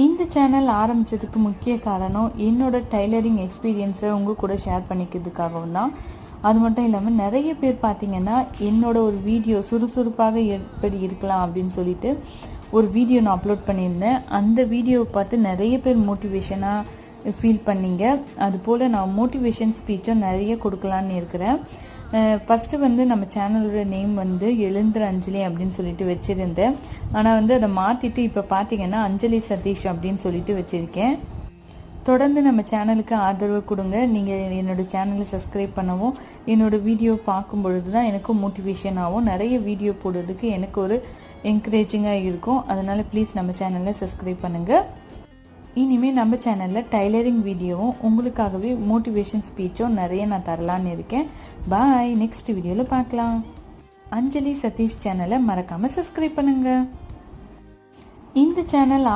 இந்த சேனல் ஆரம்பித்ததுக்கு முக்கிய காரணம் என்னோட டைலரிங் எக்ஸ்பீரியன்ஸை உங்கள் கூட ஷேர் பண்ணிக்கிறதுக்காகவும் தான். அது மட்டும் இல்லாமல் நிறைய பேர் பார்த்தீங்கன்னா என்னோட ஒரு வீடியோ சுறுசுறுப்பாக எப்படி இருக்கலாம் அப்படின்னு சொல்லிட்டு ஒரு வீடியோ நான் அப்லோட் பண்ணியிருந்தேன். அந்த வீடியோவை பார்த்து நிறைய பேர் மோட்டிவேஷனாக ஃபீல் பண்ணிங்க. அதுபோல் நான் மோட்டிவேஷன் ஸ்பீச்சும் நிறைய கொடுக்கலான்னு இருக்கிறேன். ஃபஸ்ட்டு நம்ம சேனலோட நேம் எழுந்திர அஞ்சலி அப்படின்னு சொல்லிட்டு வச்சுருந்தேன். ஆனால் அதை மாற்றிட்டு இப்போ பார்த்தீங்கன்னா அஞ்சலி சதீஷ் அப்படின்னு சொல்லிட்டு வச்சுருக்கேன். தொடர்ந்து நம்ம சேனலுக்கு ஆதரவு கொடுங்க. நீங்கள் என்னோடய சேனலை சப்ஸ்கிரைப் பண்ணவும் என்னோடய வீடியோ பார்க்கும் பொழுது தான் எனக்கும் மோட்டிவேஷன் ஆகும். நிறைய வீடியோ போடுறதுக்கு எனக்கு ஒரு என்கரேஜிங்காக இருக்கும். அதனால் ப்ளீஸ் நம்ம சேனலை சப்ஸ்கிரைப் பண்ணுங்கள். இனிமேல் நம்ம சேனலில் டைலரிங் வீடியோவும் உங்களுக்காகவே மோட்டிவேஷன் ஸ்பீச்சும் நிறைய நான் தரலான்னு இருக்கேன். பாய், நெக்ஸ்ட் வீடியோவில் பார்க்கலாம். அஞ்சலி சதீஷ் சேனலை மறக்காமல் சப்ஸ்கிரைப் பண்ணுங்கள். இந்த சேனல்